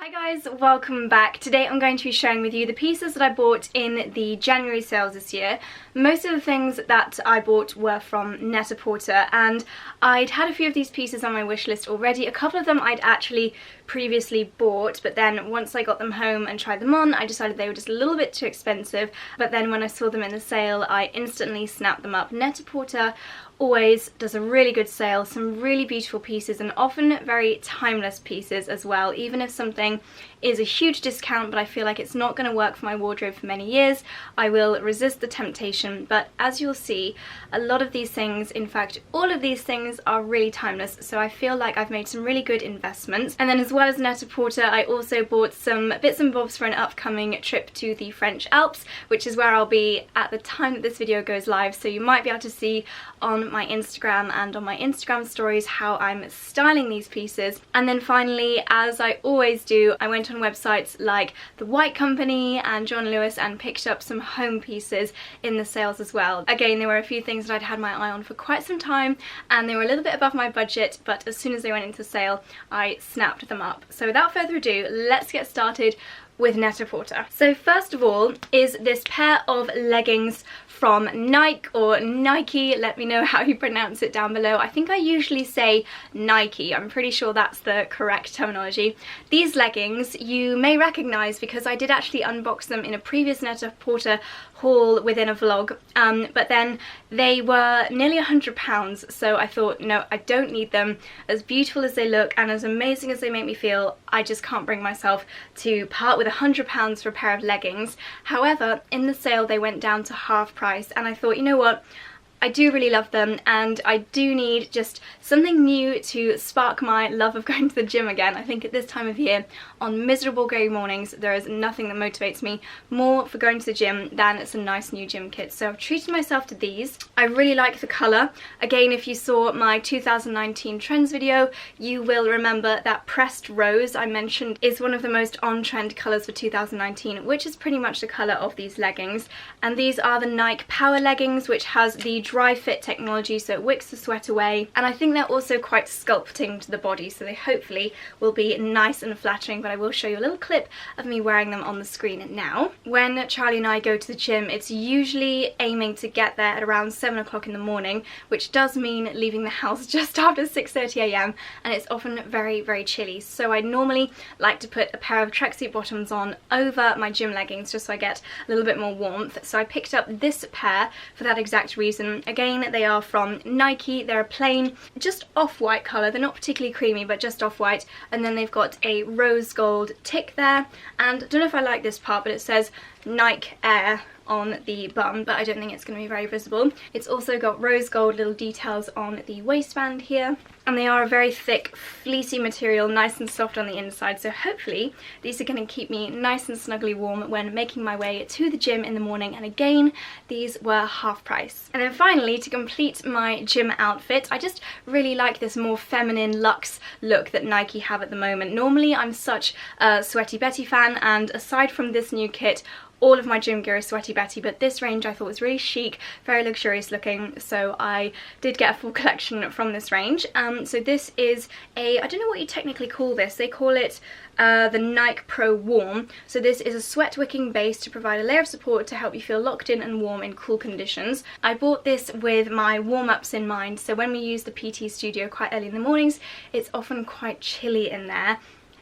Hi guys, welcome back. Today I'm going to be sharing with you the pieces that I bought in the January sales this year. Most of the things that I bought were from Net-a-Porter, and I'd had a few of these pieces on my wish list already. A couple of them I'd actually previously bought, but then once I got them home and tried them on, I decided they were just a little bit too expensive. But then when I saw them in the sale, I instantly snapped them up. Net-a-Porter always does a really good sale, some really beautiful pieces and often very timeless pieces as well. Even if something is a huge discount but I feel like it's not going to work for my wardrobe for many years, I will resist the temptation. But as you'll see, a lot of these things, in fact all of these things, are really timeless, so I feel like I've made some really good investments. And then as well as Net-a-Porter, I also bought some bits and bobs for an upcoming trip to the French Alps, which is where I'll be at the time that this video goes live, so you might be able to see on my Instagram and on my Instagram stories how I'm styling these pieces. And then finally, as I always do, I went on websites like The White Company and John Lewis and picked up some home pieces in the sales as well. Again, there were a few things that I'd had my eye on for quite some time and they were a little bit above my budget, but as soon as they went into sale I snapped them up. So without further ado, let's get started with Net-a-Porter. So first of all is this pair of leggings from Nike, or Nike, let me know how you pronounce it down below. I think I usually say Nike, I'm pretty sure that's the correct terminology. These leggings you may recognise because I did actually unbox them in a previous Net-a-Porter haul within a vlog, but then they were nearly £100, so I thought, no, I don't need them. As beautiful as they look and as amazing as they make me feel, I just can't bring myself to part with £100 for a pair of leggings. However, in the sale they went down to half price, and I thought, you know what, I do really love them and I do need just something new to spark my love of going to the gym again. I think at this time of year, on miserable grey mornings, there is nothing that motivates me more for going to the gym than some nice new gym kits. So I've treated myself to these. I really like the colour. Again, if you saw my 2019 trends video, you will remember that pressed rose I mentioned is one of the most on-trend colours for 2019, which is pretty much the colour of these leggings. And these are the Nike Power leggings, which has the dry fit technology, so it wicks the sweat away, and I think they're also quite sculpting to the body, so they hopefully will be nice and flattering. But I will show you a little clip of me wearing them on the screen now. When Charlie and I go to the gym, it's usually aiming to get there at around 7 o'clock in the morning, which does mean leaving the house just after 6:30 AM, and it's often very, very chilly. So I normally like to put a pair of tracksuit bottoms on over my gym leggings just so I get a little bit more warmth. So I picked up this pair for that exact reason. Again, they are from Nike. They're a plain, just off-white colour. They're not particularly creamy, but just off-white. And then they've got a rose gold tick there. And I don't know if I like this part, but it says Nike Air on the bum, but I don't think it's going to be very visible. It's also got rose gold little details on the waistband here, and they are a very thick fleecy material, nice and soft on the inside, so hopefully these are going to keep me nice and snugly warm when making my way to the gym in the morning. And again, these were half price. And then finally, to complete my gym outfit, I just really like this more feminine luxe look that Nike have at the moment. Normally I'm such a Sweaty Betty fan, and aside from this new kit, all of my gym gear is Sweaty Betty, but this range I thought was really chic, very luxurious looking, so I did get a full collection from this range. So this is a, I don't know what you technically call this, they call it the Nike Pro Warm. So this is a sweat wicking base to provide a layer of support to help you feel locked in and warm in cool conditions. I bought this with my warm-ups in mind, so when we use the PT studio quite early in the mornings, it's often quite chilly in there.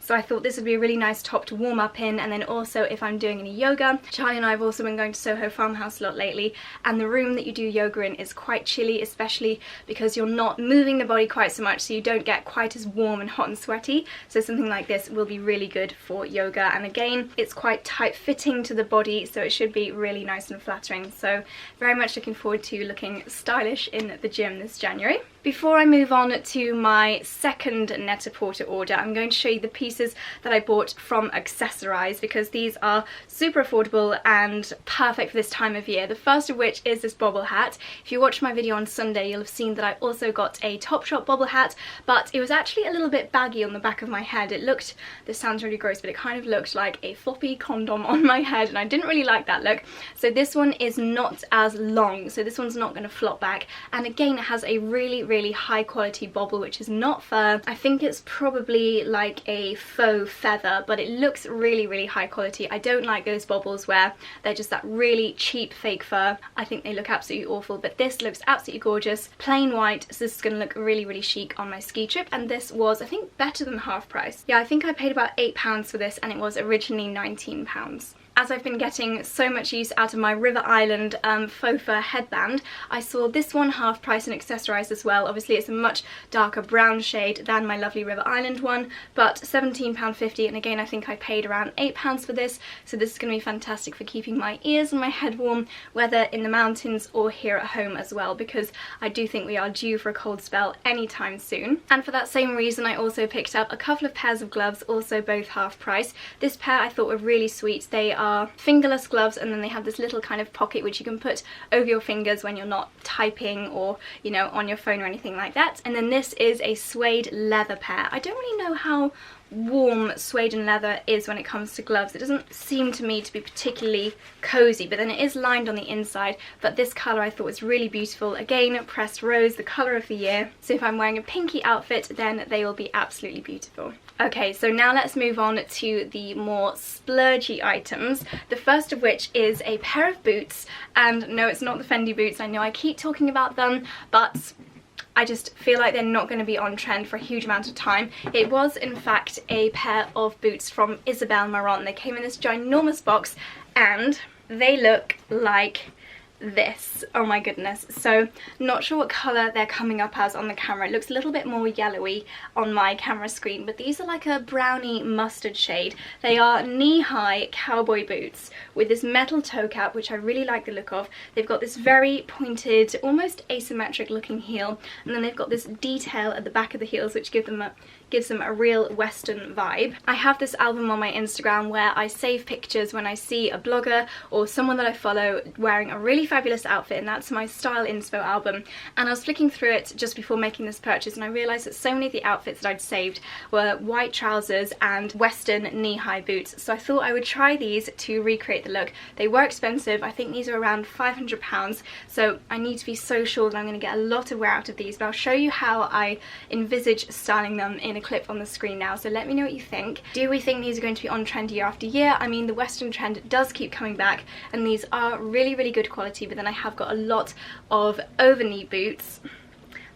So I thought this would be a really nice top to warm up in, and then also if I'm doing any yoga. Charlie and I have also been going to Soho Farmhouse a lot lately, and the room that you do yoga in is quite chilly, especially because you're not moving the body quite so much, so you don't get quite as warm and hot and sweaty. So something like this will be really good for yoga, and again, it's quite tight fitting to the body, so it should be really nice and flattering. So very much looking forward to looking stylish in the gym this January. Before I move on to my second Net-a-Porter order, I'm going to show you the pieces that I bought from Accessorize, because these are super affordable and perfect for this time of year. The first of which is this bobble hat. If you watched my video on Sunday, you'll have seen that I also got a Topshop bobble hat, but it was actually a little bit baggy on the back of my head. It looked, this sounds really gross, but it kind of looked like a floppy condom on my head, and I didn't really like that look. So this one is not as long, so this one's not going to flop back, and again it has a really high quality bobble, which is not fur. I think it's probably like a faux feather, but it looks really, really high quality. I don't like those bobbles where they're just that really cheap fake fur. I think they look absolutely awful, but this looks absolutely gorgeous. Plain white, so this is going to look really, really chic on my ski trip, and this was, I think, better than half price. Yeah, I think I paid about £8 for this, and it was originally £19. As I've been getting so much use out of my River Island faux fur headband, I saw this one half price and accessorised as well. Obviously it's a much darker brown shade than my lovely River Island one, but £17.50, and again I think I paid around £8 for this, so this is going to be fantastic for keeping my ears and my head warm, whether in the mountains or here at home as well, because I do think we are due for a cold spell anytime soon. And for that same reason I also picked up a couple of pairs of gloves, also both half price. This pair I thought were really sweet. They are fingerless gloves, and then they have this little kind of pocket which you can put over your fingers when you're not typing or, you know, on your phone or anything like that. And then this is a suede leather pair. I don't really know how warm suede and leather is when it comes to gloves. It doesn't seem to me to be particularly cozy, but then it is lined on the inside. But this colour I thought was really beautiful. Again, pressed rose, the colour of the year. So if I'm wearing a pinky outfit, then they will be absolutely beautiful. Okay, so now let's move on to the more splurgy items. The first of which is a pair of boots, and no, it's not the Fendi boots. I know I keep talking about them, but I just feel like they're not going to be on trend for a huge amount of time. It was in fact a pair of boots from Isabel Marant. They came in this ginormous box and they look like this. Oh my goodness. So not sure what colour they're coming up as on the camera. It looks a little bit more yellowy on my camera screen, but these are like a browny mustard shade. They are knee-high cowboy boots with this metal toe cap, which I really like the look of. They've got this very pointed, almost asymmetric looking heel, and then they've got this detail at the back of the heels which gives them a real Western vibe. I have this album on my Instagram where I save pictures when I see a blogger or someone that I follow wearing a really fabulous outfit, and that's my style inspo album. And I was flicking through it just before making this purchase, and I realised that so many of the outfits that I'd saved were white trousers and Western knee-high boots. So I thought I would try these to recreate the look. They were expensive. I think these are around £500, so I need to be so sure that I'm going to get a lot of wear out of these, but I'll show you how I envisage styling them in a clip on the screen now, so let me know what you think. Do we think these are going to be on trend year after year? I mean, the Western trend does keep coming back, and these are really, really good quality, but then I have got a lot of over-knee boots,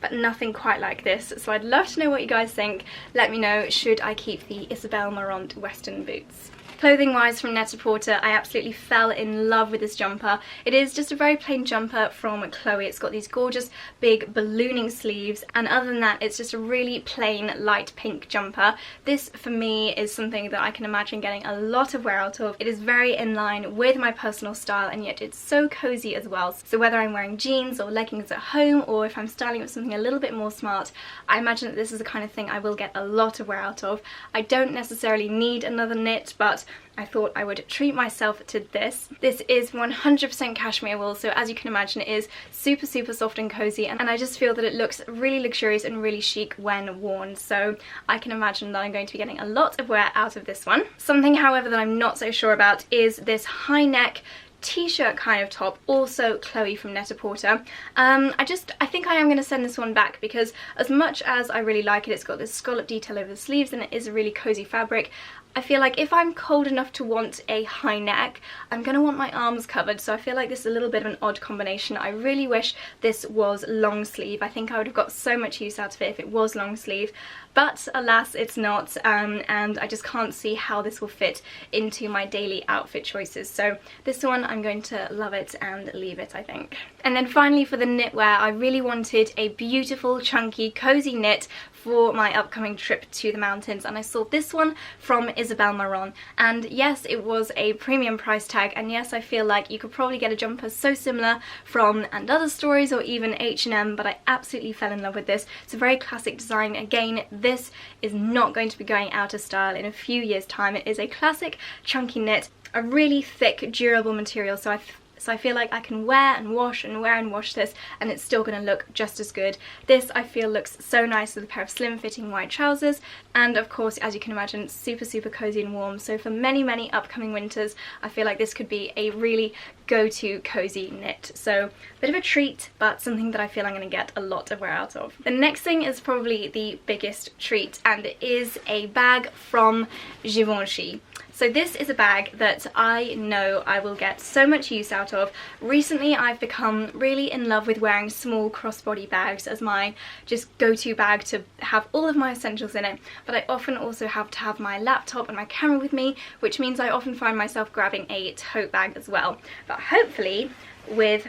but nothing quite like this, so I'd love to know what you guys think. Let me know, should I keep the Isabel Marant Western boots? Clothing wise, from Net-a-Porter, I absolutely fell in love with this jumper. It is just a very plain jumper from Chloe. It's got these gorgeous big ballooning sleeves, and other than that it's just a really plain light pink jumper. This for me is something that I can imagine getting a lot of wear out of. It is very in line with my personal style, and yet it's so cozy as well. So whether I'm wearing jeans or leggings at home, or if I'm styling with something a little bit more smart, I imagine that this is the kind of thing I will get a lot of wear out of. I don't necessarily need another knit, but I thought I would treat myself to this. This is 100% cashmere wool, so as you can imagine it is super, super soft and cozy, and I just feel that it looks really luxurious and really chic when worn, so I can imagine that I'm going to be getting a lot of wear out of this one. Something, however, that I'm not so sure about is this high neck t-shirt kind of top, also Chloe from Net-a-Porter. I think I am going to send this one back, because as much as I really like it, it's got this scallop detail over the sleeves and it is a really cozy fabric. I feel like if I'm cold enough to want a high neck, I'm going to want my arms covered, so I feel like this is a little bit of an odd combination. I really wish this was long sleeve. I think I would have got so much use out of it if it was long sleeve, but alas it's not, and I just can't see how this will fit into my daily outfit choices. So this one, I'm going to love it and leave it, I think. And then finally, for the knitwear, I really wanted a beautiful, chunky, cozy knit for my upcoming trip to the mountains, and I saw this one from Isabel Marant, and yes, it was a premium price tag, and yes, I feel like you could probably get a jumper so similar from And Other Stories or even H&M, but I absolutely fell in love with this. It's a very classic design. Again, this is not going to be going out of style in a few years' time. It is a classic chunky knit, a really thick, durable material, so I So I feel like I can wear and wash and wear and wash this and it's still going to look just as good. This I feel looks so nice with a pair of slim fitting white trousers, and of course, as you can imagine, super cozy and warm. So for many upcoming winters, I feel like this could be a really go-to cozy knit. So a bit of a treat, but something that I feel I'm going to get a lot of wear out of. The next thing is probably the biggest treat, and it is a bag from Givenchy. So this is a bag that I know I will get so much use out of. Recently I've become really in love with wearing small crossbody bags as my just go-to bag to have all of my essentials in it, but I often also have to have my laptop and my camera with me, which means I often find myself grabbing a tote bag as well. But hopefully with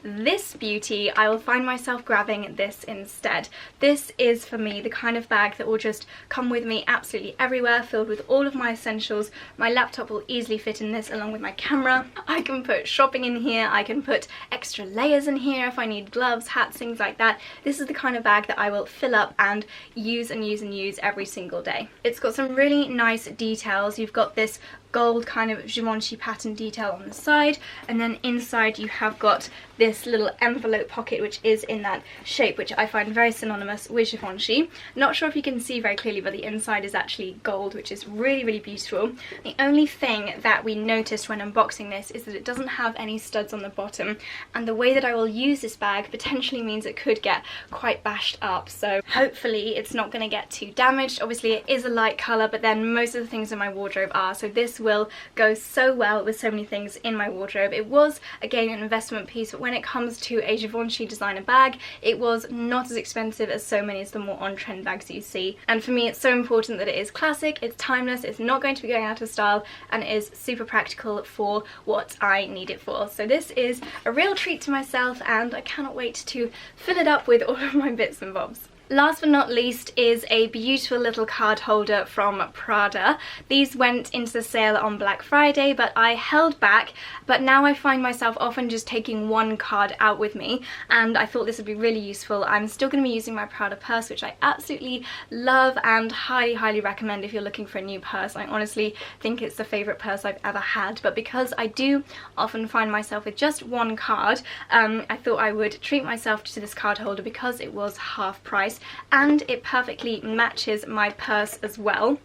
this beauty I will find myself grabbing this instead. This is for me the kind of bag that will just come with me absolutely everywhere, filled with all of my essentials. My laptop will easily fit in this along with my camera. I can put shopping in here, I can put extra layers in here if I need gloves, hats, things like that. This is the kind of bag that I will fill up and use and use and use every single day. It's got some really nice details. You've got this gold kind of Givenchy pattern detail on the side, and then inside you have got this little envelope pocket which is in that shape, which I find very synonymous with Givenchy. Not sure if you can see very clearly, but the inside is actually gold, which is really beautiful. The only thing that we noticed when unboxing this is that it doesn't have any studs on the bottom, and the way that I will use this bag potentially means it could get quite bashed up, so hopefully it's not going to get too damaged. Obviously it is a light colour, but then most of the things in my wardrobe are, so this will go so well with so many things in my wardrobe. It was again an investment piece, but when it comes to a Givenchy designer bag, it was not as expensive as so many of the more on-trend bags that you see. And for me it's so important that it is classic, it's timeless, it's not going to be going out of style, and it is super practical for what I need it for. So this is a real treat to myself and I cannot wait to fill it up with all of my bits and bobs. Last but not least is a beautiful little card holder from Prada. These went into the sale on Black Friday, but I held back, but now I find myself often just taking one card out with me, and I thought this would be really useful. I'm still going to be using my Prada purse, which I absolutely love and highly recommend if you're looking for a new purse. I honestly think it's the favourite purse I've ever had, but because I do often find myself with just one card, I thought I would treat myself to this card holder because it was half price. And it perfectly matches my purse as well.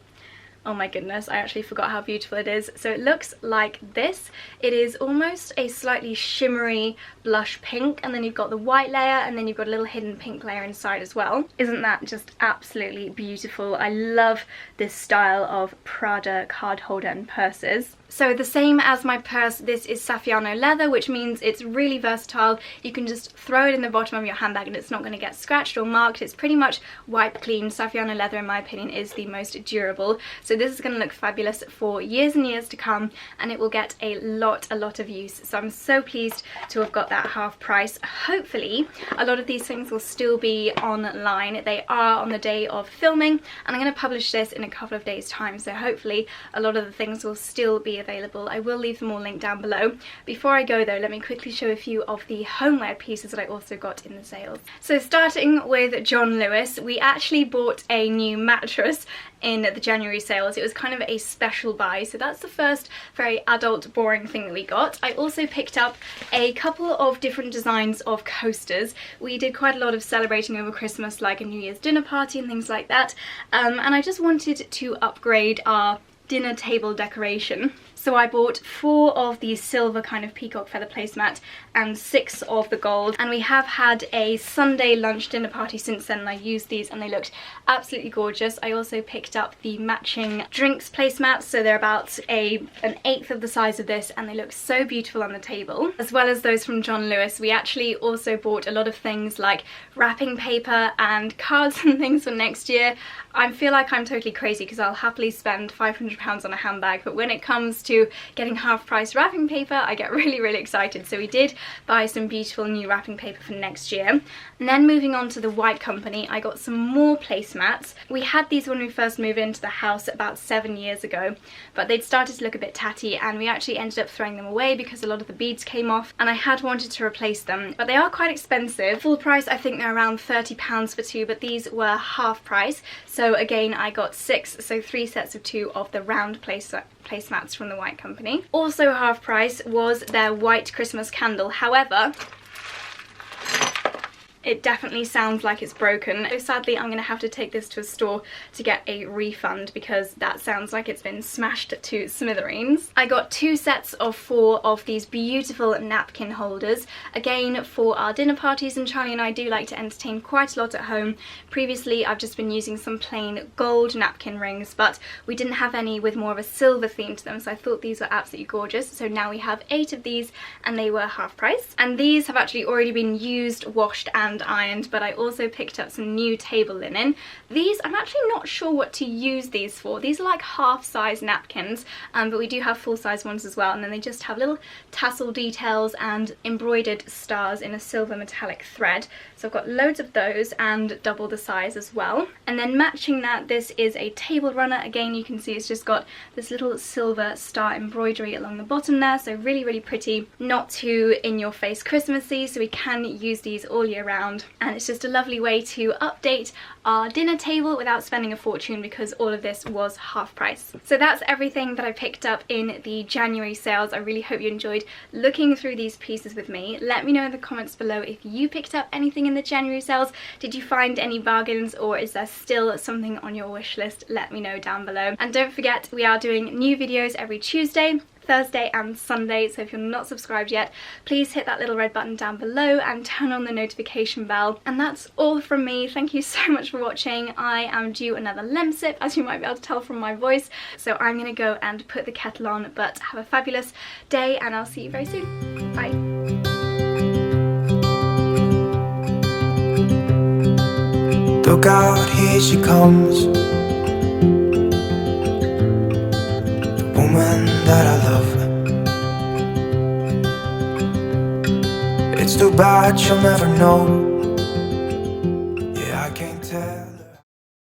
Oh my goodness, I actually forgot how beautiful it is. So it looks like this. It is almost a slightly shimmery blush pink, and then you've got the white layer, and then you've got a little hidden pink layer inside as well. Isn't that just absolutely beautiful? I love this style of Prada card holder and purses. So the same as my purse, this is Saffiano leather, which means it's really versatile. You can just throw it in the bottom of your handbag and it's not going to get scratched or marked. It's pretty much wipe clean. Saffiano leather, in my opinion, is the most durable. So this is going to look fabulous for years and years to come, and it will get a lot of use. So I'm so pleased to have got that half price. Hopefully a lot of these things will still be online. They are on the day of filming, and I'm going to publish this in a couple of days time, so hopefully a lot of the things will still be available. I will leave them all linked down below. Before I go though, let me quickly show a few of the homeware pieces that I also got in the sales. So starting with John Lewis, we actually bought a new mattress in the January sales. It was kind of a special buy, so that's the first very adult boring thing that we got. I also picked up a couple of different designs of coasters. We did quite a lot of celebrating over Christmas, like a New Year's dinner party and things like that, and I just wanted to upgrade our dinner table decoration. So I bought 4 of the silver kind of peacock feather placemat and 6 of the gold, and we have had a Sunday lunch dinner party since then, and I used these and they looked absolutely gorgeous. I also picked up the matching drinks placemats, so they're about an 1/8 of the size of this, and they look so beautiful on the table. As well as those from John Lewis, we actually also bought a lot of things like wrapping paper and cards and things for next year. I feel like I'm totally crazy because I'll happily spend £500 on a handbag, but when it comes to getting half price wrapping paper, I get really excited. So we did buy some beautiful new wrapping paper for next year. And then moving on to the White Company, I got some more placemats. We had these when we first moved into the house about 7 years ago, but they'd started to look a bit tatty, and we actually ended up throwing them away because a lot of the beads came off, and I had wanted to replace them, but they are quite expensive. Full price, I think they're around £30 for 2, but these were half price, so So again, I got 6, so 3 sets of 2 of the round placemats from the White Company. Also half price was their white Christmas candle. However, it definitely sounds like it's broken. So sadly, I'm going to have to take this to a store to get a refund because that sounds like it's been smashed to smithereens. I got 2 sets of 4 of these beautiful napkin holders. Again, for our dinner parties, and Charlie and I do like to entertain quite a lot at home. Previously, I've just been using some plain gold napkin rings, but we didn't have any with more of a silver theme to them, so I thought these were absolutely gorgeous. So now we have 8 of these, and they were half price. And these have actually already been used, washed, and ironed, but I also picked up some new table linen. These, I'm actually not sure what to use these for. These are like half-size napkins, but we do have full-size ones as well, and then they just have little tassel details and embroidered stars in a silver metallic thread. So I've got loads of those and double the size as well. And then matching that, this is a table runner. Again, you can see it's just got this little silver star embroidery along the bottom there, so really, really pretty. Not too in-your-face Christmassy, so we can use these all year round. And it's just a lovely way to update our dinner table without spending a fortune because all of this was half price. So that's everything that I picked up in the January sales. I really hope you enjoyed looking through these pieces with me. Let me know in the comments below if you picked up anything in the January sales. Did you find any bargains, or is there still something on your wish list? Let me know down below. And don't forget, we are doing new videos every Tuesday, Thursday and Sunday, so if you're not subscribed yet, please hit that little red button down below and turn on the notification bell. And that's all from me. Thank you so much for watching. I am due another lemsip, as you might be able to tell from my voice, so I'm gonna go and put the kettle on. But have a fabulous day, and I'll see you very soon. Bye. Look out, here she comes, woman that I love. It's too bad she'll never know